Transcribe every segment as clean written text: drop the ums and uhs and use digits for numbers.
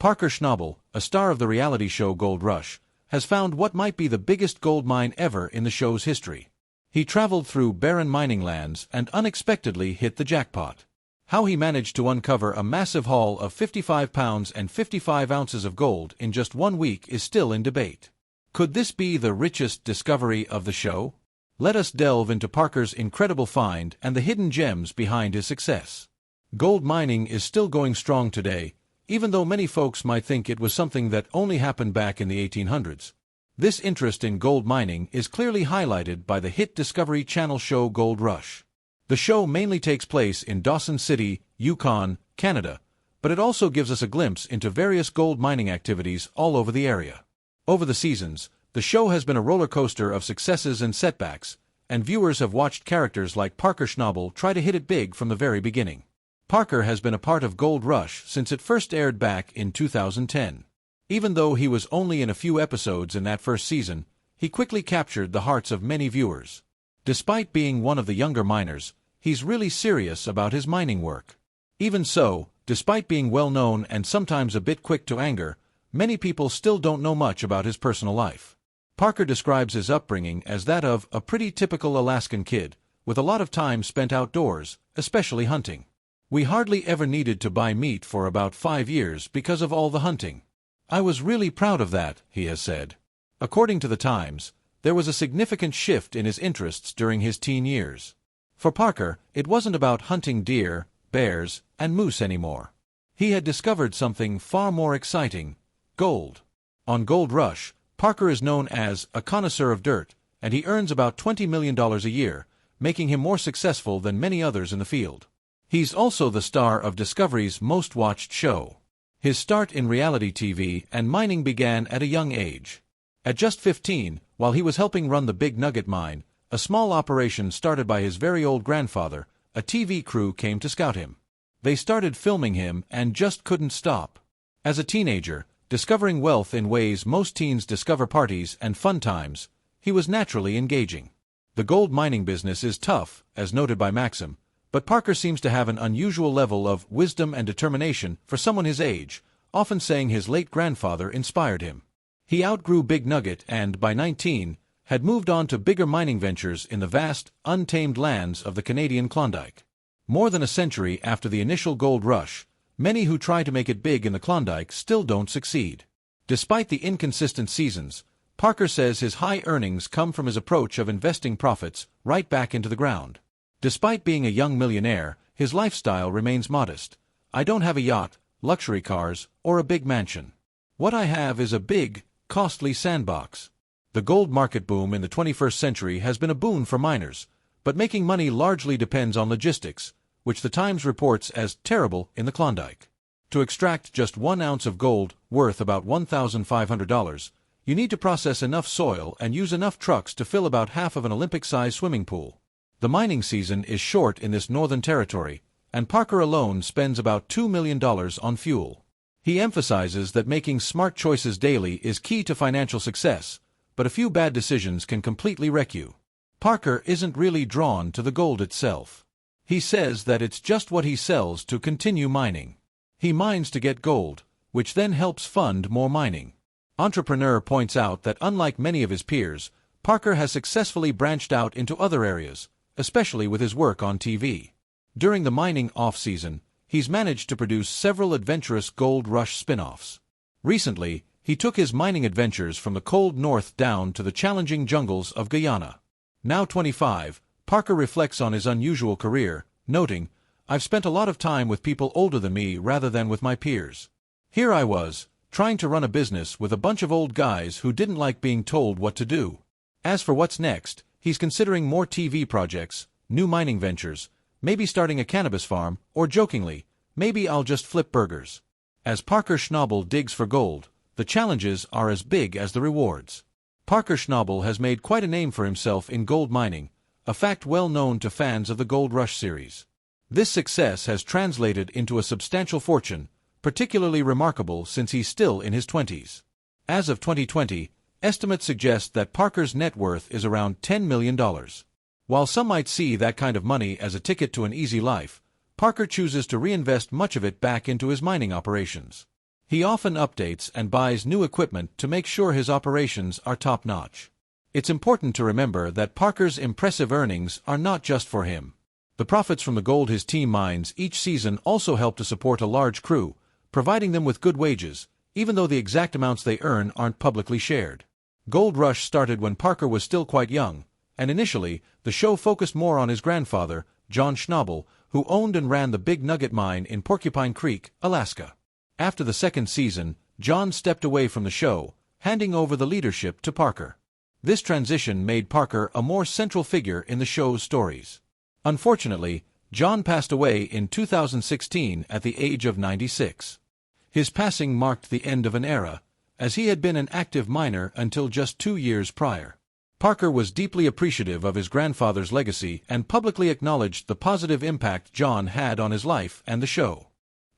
Parker Schnabel, a star of the reality show Gold Rush, has found what might be the biggest gold mine ever in the show's history. He traveled through barren mining lands and unexpectedly hit the jackpot. How he managed to uncover a massive haul of 55 pounds and 55 ounces of gold in just 1 week is still in debate. Could this be the richest discovery of the show? Let us delve into Parker's incredible find and the hidden gems behind his success. Gold mining is still going strong today, even though many folks might think it was something that only happened back in the 1800s. This interest in gold mining is clearly highlighted by the hit Discovery Channel show Gold Rush. The show mainly takes place in Dawson City, Yukon, Canada, but it also gives us a glimpse into various gold mining activities all over the area. Over the seasons, the show has been a roller coaster of successes and setbacks, and viewers have watched characters like Parker Schnabel try to hit it big from the very beginning. Parker has been a part of Gold Rush since it first aired back in 2010. Even though he was only in a few episodes in that first season, he quickly captured the hearts of many viewers. Despite being one of the younger miners, he's really serious about his mining work. Even so, despite being well known and sometimes a bit quick to anger, many people still don't know much about his personal life. Parker describes his upbringing as that of a pretty typical Alaskan kid, with a lot of time spent outdoors, especially hunting. "We hardly ever needed to buy meat for about 5 years because of all the hunting. I was really proud of that," he has said. According to the Times, there was a significant shift in his interests during his teen years. For Parker, it wasn't about hunting deer, bears, and moose anymore. He had discovered something far more exciting: gold. On Gold Rush, Parker is known as a connoisseur of dirt, and he earns about $20 million a year, making him more successful than many others in the field. He's also the star of Discovery's most watched show. His start in reality TV and mining began at a young age. At just 15, while he was helping run the Big Nugget mine, a small operation started by his very old grandfather, a TV crew came to scout him. They started filming him and just couldn't stop. As a teenager, discovering wealth in ways most teens discover parties and fun times, he was naturally engaging. The gold mining business is tough, as noted by Maxim, but Parker seems to have an unusual level of wisdom and determination for someone his age, often saying his late grandfather inspired him. He outgrew Big Nugget and, by 19, had moved on to bigger mining ventures in the vast, untamed lands of the Canadian Klondike. More than a century after the initial gold rush, many who try to make it big in the Klondike still don't succeed. Despite the inconsistent seasons, Parker says his high earnings come from his approach of investing profits right back into the ground. Despite being a young millionaire, his lifestyle remains modest. "I don't have a yacht, luxury cars, or a big mansion. What I have is a big, costly sandbox." The gold market boom in the 21st century has been a boon for miners, but making money largely depends on logistics, which the Times reports as terrible in the Klondike. To extract just 1 ounce of gold, worth about $1,500, you need to process enough soil and use enough trucks to fill about half of an Olympic-sized swimming pool. The mining season is short in this northern territory, and Parker alone spends about $2 million on fuel. He emphasizes that making smart choices daily is key to financial success, but a few bad decisions can completely wreck you. Parker isn't really drawn to the gold itself. He says that it's just what he sells to continue mining. He mines to get gold, which then helps fund more mining. Entrepreneur points out that unlike many of his peers, Parker has successfully branched out into other areas, especially with his work on TV. During the mining off-season, he's managed to produce several adventurous Gold Rush spin-offs. Recently, he took his mining adventures from the cold north down to the challenging jungles of Guyana. Now 25, Parker reflects on his unusual career, noting, "I've spent a lot of time with people older than me rather than with my peers. Here I was, trying to run a business with a bunch of old guys who didn't like being told what to do." As for what's next, he's considering more TV projects, new mining ventures, maybe starting a cannabis farm, or jokingly, "Maybe I'll just flip burgers." As Parker Schnabel digs for gold, the challenges are as big as the rewards. Parker Schnabel has made quite a name for himself in gold mining, a fact well known to fans of the Gold Rush series. This success has translated into a substantial fortune, particularly remarkable since he's still in his 20s. As of 2020, estimates suggest that Parker's net worth is around $10 million. While some might see that kind of money as a ticket to an easy life, Parker chooses to reinvest much of it back into his mining operations. He often updates and buys new equipment to make sure his operations are top-notch. It's important to remember that Parker's impressive earnings are not just for him. The profits from the gold his team mines each season also help to support a large crew, providing them with good wages, even though the exact amounts they earn aren't publicly shared. Gold Rush started when Parker was still quite young, and initially, the show focused more on his grandfather, John Schnabel, who owned and ran the Big Nugget Mine in Porcupine Creek, Alaska. After the second season, John stepped away from the show, handing over the leadership to Parker. This transition made Parker a more central figure in the show's stories. Unfortunately, John passed away in 2016 at the age of 96. His passing marked the end of an era, as he had been an active miner until just 2 years prior. Parker was deeply appreciative of his grandfather's legacy and publicly acknowledged the positive impact John had on his life and the show.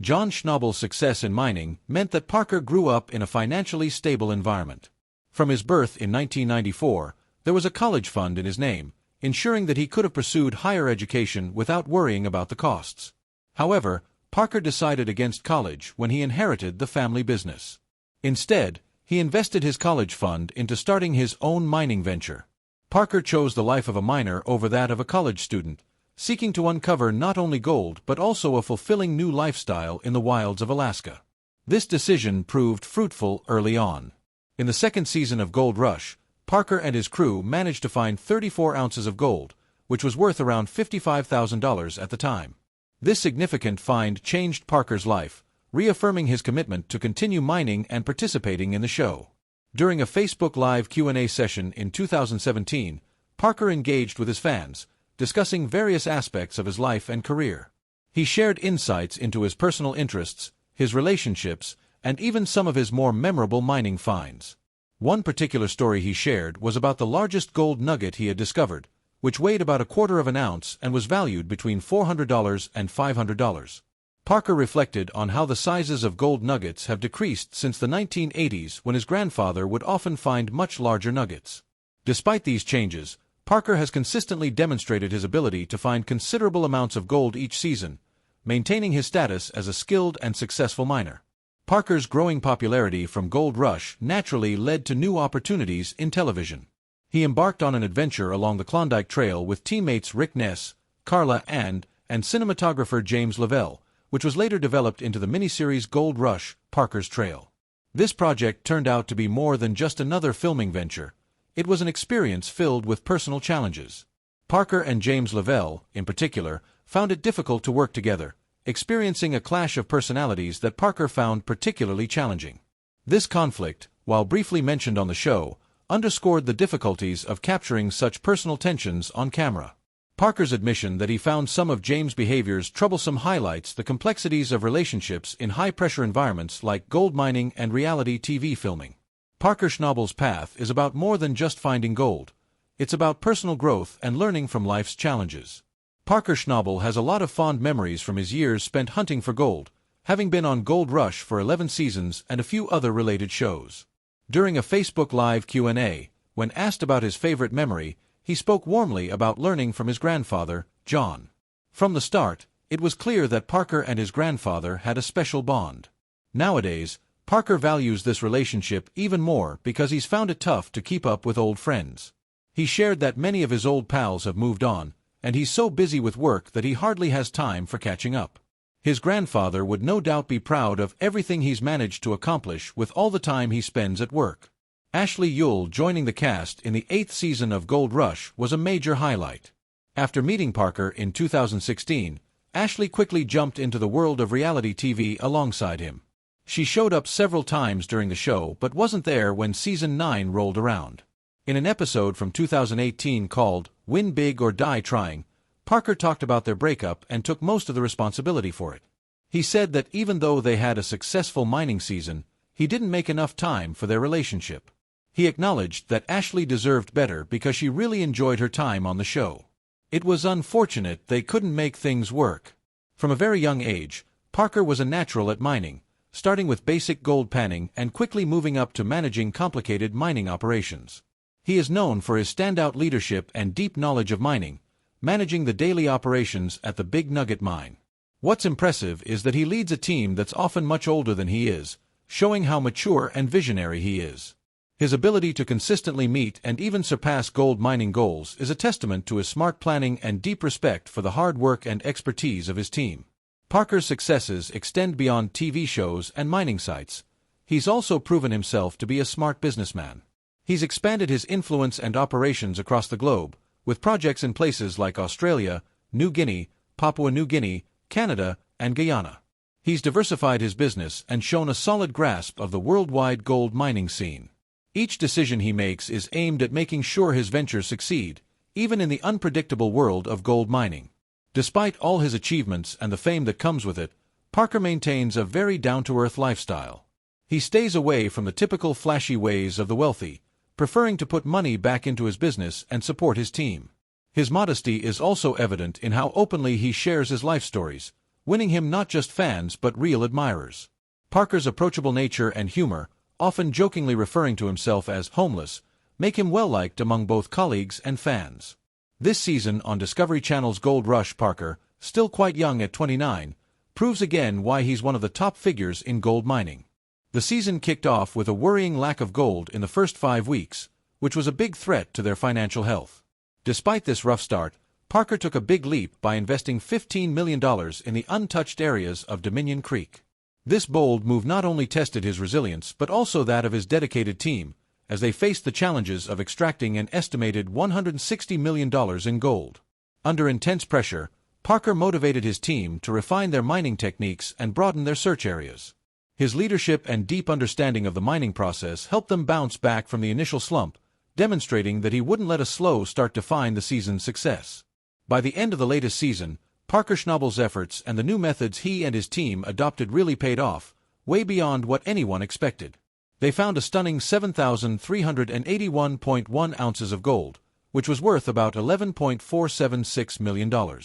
John Schnabel's success in mining meant that Parker grew up in a financially stable environment. From his birth in 1994, there was a college fund in his name, ensuring that he could have pursued higher education without worrying about the costs. However, Parker decided against college when he inherited the family business. Instead, he invested his college fund into starting his own mining venture. Parker chose the life of a miner over that of a college student, seeking to uncover not only gold but also a fulfilling new lifestyle in the wilds of Alaska. This decision proved fruitful early on. In the second season of Gold Rush, Parker and his crew managed to find 34 ounces of gold, which was worth around $55,000 at the time. This significant find changed Parker's life, reaffirming his commitment to continue mining and participating in the show. During a Facebook Live Q&A session in 2017, Parker engaged with his fans, discussing various aspects of his life and career. He shared insights into his personal interests, his relationships, and even some of his more memorable mining finds. One particular story he shared was about the largest gold nugget he had discovered, which weighed about 1/4 of an ounce and was valued between $400 and $500. Parker reflected on how the sizes of gold nuggets have decreased since the 1980s when his grandfather would often find much larger nuggets. Despite these changes, Parker has consistently demonstrated his ability to find considerable amounts of gold each season, maintaining his status as a skilled and successful miner. Parker's growing popularity from Gold Rush naturally led to new opportunities in television. He embarked on an adventure along the Klondike Trail with teammates Rick Ness, Carla and cinematographer James Lavelle, which was later developed into the miniseries Gold Rush, Parker's Trail. This project turned out to be more than just another filming venture. It was an experience filled with personal challenges. Parker and James Lavelle, in particular, found it difficult to work together, experiencing a clash of personalities that Parker found particularly challenging. This conflict, while briefly mentioned on the show, underscored the difficulties of capturing such personal tensions on camera. Parker's admission that he found some of James' behaviors troublesome highlights the complexities of relationships in high-pressure environments like gold mining and reality TV filming. Parker Schnabel's path is about more than just finding gold. It's about personal growth and learning from life's challenges. Parker Schnabel has a lot of fond memories from his years spent hunting for gold, having been on Gold Rush for 11 seasons and a few other related shows. During a Facebook Live Q&A, when asked about his favorite memory, he spoke warmly about learning from his grandfather, John. From the start, it was clear that Parker and his grandfather had a special bond. Nowadays, Parker values this relationship even more because he's found it tough to keep up with old friends. He shared that many of his old pals have moved on, and he's so busy with work that he hardly has time for catching up. His grandfather would no doubt be proud of everything he's managed to accomplish with all the time he spends at work. Ashley Yule joining the cast in the 8th season of Gold Rush was a major highlight. After meeting Parker in 2016, Ashley quickly jumped into the world of reality TV alongside him. She showed up several times during the show but wasn't there when Season 9 rolled around. In an episode from 2018 called Win Big or Die Trying, Parker talked about their breakup and took most of the responsibility for it. He said that even though they had a successful mining season, he didn't make enough time for their relationship. He acknowledged that Ashley deserved better because she really enjoyed her time on the show. It was unfortunate they couldn't make things work. From a very young age, Parker was a natural at mining, starting with basic gold panning and quickly moving up to managing complicated mining operations. He is known for his standout leadership and deep knowledge of mining, managing the daily operations at the Big Nugget Mine. What's impressive is that he leads a team that's often much older than he is, showing how mature and visionary he is. His ability to consistently meet and even surpass gold mining goals is a testament to his smart planning and deep respect for the hard work and expertise of his team. Parker's successes extend beyond TV shows and mining sites. He's also proven himself to be a smart businessman. He's expanded his influence and operations across the globe, with projects in places like Australia, New Guinea, Papua New Guinea, Canada, and Guyana. He's diversified his business and shown a solid grasp of the worldwide gold mining scene. Each decision he makes is aimed at making sure his ventures succeed, even in the unpredictable world of gold mining. Despite all his achievements and the fame that comes with it, Parker maintains a very down-to-earth lifestyle. He stays away from the typical flashy ways of the wealthy, preferring to put money back into his business and support his team. His modesty is also evident in how openly he shares his life stories, winning him not just fans but real admirers. Parker's approachable nature and humor, often jokingly referring to himself as homeless, make him well-liked among both colleagues and fans. This season on Discovery Channel's Gold Rush, Parker, still quite young at 29, proves again why he's one of the top figures in gold mining. The season kicked off with a worrying lack of gold in the first 5 weeks, which was a big threat to their financial health. Despite this rough start, Parker took a big leap by investing $15 million in the untouched areas of Dominion Creek. This bold move not only tested his resilience but also that of his dedicated team, as they faced the challenges of extracting an estimated $160 million in gold. Under intense pressure, Parker motivated his team to refine their mining techniques and broaden their search areas. His leadership and deep understanding of the mining process helped them bounce back from the initial slump, demonstrating that he wouldn't let a slow start define the season's success. By the end of the latest season, Parker Schnabel's efforts and the new methods he and his team adopted really paid off, way beyond what anyone expected. They found a stunning 7,381.1 ounces of gold, which was worth about $11.476 million.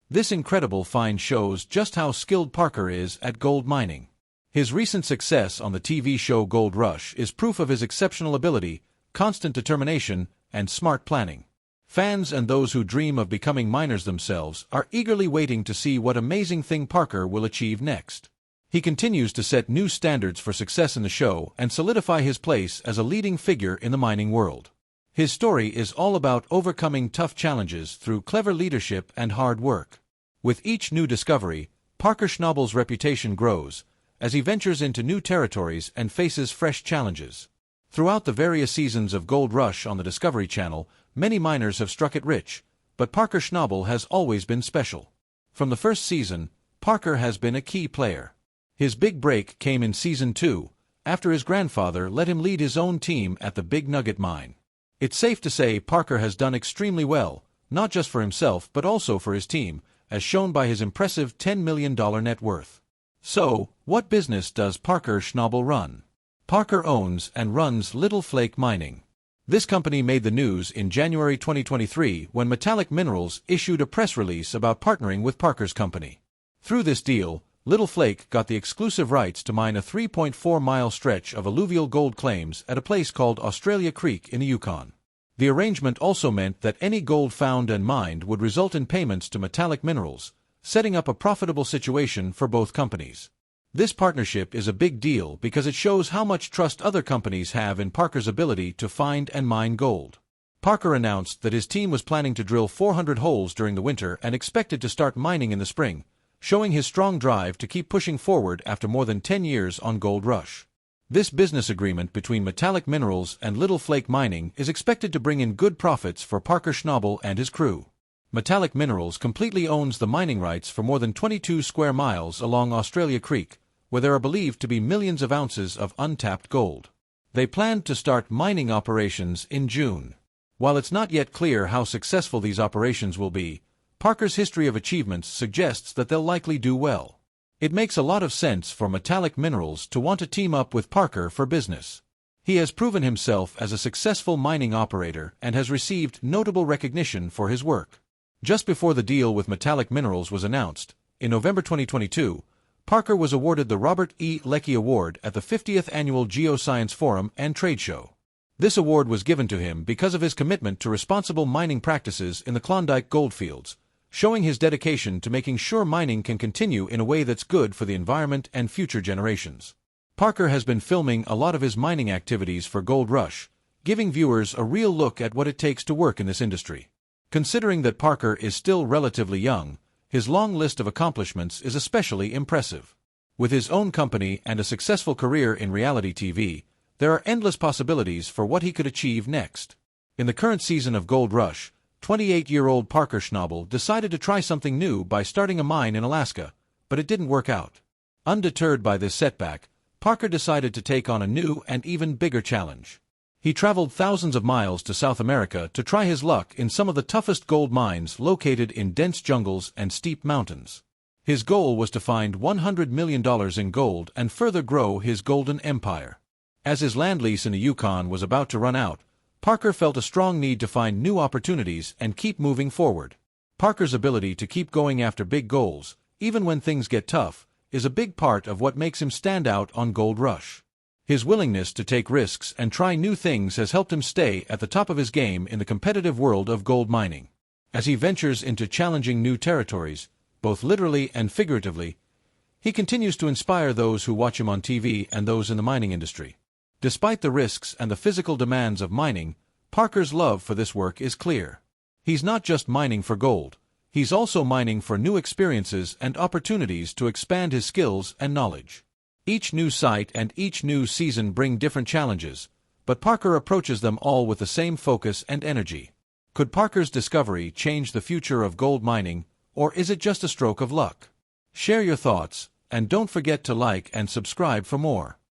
This incredible find shows just how skilled Parker is at gold mining. His recent success on the TV show Gold Rush is proof of his exceptional ability, constant determination, and smart planning. Fans and those who dream of becoming miners themselves are eagerly waiting to see what amazing thing Parker will achieve next. He continues to set new standards for success in the show and solidify his place as a leading figure in the mining world. His story is all about overcoming tough challenges through clever leadership and hard work. With each new discovery, Parker Schnabel's reputation grows, as he ventures into new territories and faces fresh challenges. Throughout the various seasons of Gold Rush on the Discovery Channel, many miners have struck it rich, but Parker Schnabel has always been special. From the first season, Parker has been a key player. His big break came in Season 2, after his grandfather let him lead his own team at the Big Nugget mine. It's safe to say Parker has done extremely well, not just for himself but also for his team, as shown by his impressive $10 million net worth. So, what business does Parker Schnabel run? Parker owns and runs Little Flake Mining. This company made the news in January 2023 when Metallic Minerals issued a press release about partnering with Parker's company. Through this deal, Little Flake got the exclusive rights to mine a 3.4-mile stretch of alluvial gold claims at a place called Australia Creek in the Yukon. The arrangement also meant that any gold found and mined would result in payments to Metallic Minerals, setting up a profitable situation for both companies. This partnership is a big deal because it shows how much trust other companies have in Parker's ability to find and mine gold. Parker announced that his team was planning to drill 400 holes during the winter and expected to start mining in the spring, showing his strong drive to keep pushing forward after more than 10 years on Gold Rush. This business agreement between Metallic Minerals and Little Flake Mining is expected to bring in good profits for Parker Schnabel and his crew. Metallic Minerals completely owns the mining rights for more than 22 square miles along Australia Creek, where there are believed to be millions of ounces of untapped gold. They plan to start mining operations in June. While it's not yet clear how successful these operations will be, Parker's history of achievements suggests that they'll likely do well. It makes a lot of sense for Metallic Minerals to want to team up with Parker for business. He has proven himself as a successful mining operator and has received notable recognition for his work. Just before the deal with Metallic Minerals was announced, in November 2022, Parker was awarded the Robert E. Leckie Award at the 50th Annual Geoscience Forum and Trade Show. This award was given to him because of his commitment to responsible mining practices in the Klondike goldfields, showing his dedication to making sure mining can continue in a way that's good for the environment and future generations. Parker has been filming a lot of his mining activities for Gold Rush, giving viewers a real look at what it takes to work in this industry. Considering that Parker is still relatively young, his long list of accomplishments is especially impressive. With his own company and a successful career in reality TV, there are endless possibilities for what he could achieve next. In the current season of Gold Rush, 28-year-old Parker Schnabel decided to try something new by starting a mine in Alaska, but it didn't work out. Undeterred by this setback, Parker decided to take on a new and even bigger challenge. He traveled thousands of miles to South America to try his luck in some of the toughest gold mines located in dense jungles and steep mountains. His goal was to find $100 million in gold and further grow his golden empire. As his land lease in the Yukon was about to run out, Parker felt a strong need to find new opportunities and keep moving forward. Parker's ability to keep going after big goals, even when things get tough, is a big part of what makes him stand out on Gold Rush. His willingness to take risks and try new things has helped him stay at the top of his game in the competitive world of gold mining. As he ventures into challenging new territories, both literally and figuratively, he continues to inspire those who watch him on TV and those in the mining industry. Despite the risks and the physical demands of mining, Parker's love for this work is clear. He's not just mining for gold. He's also mining for new experiences and opportunities to expand his skills and knowledge. Each new site and each new season bring different challenges, but Parker approaches them all with the same focus and energy. Could Parker's discovery change the future of gold mining, or is it just a stroke of luck? Share your thoughts, and don't forget to like and subscribe for more.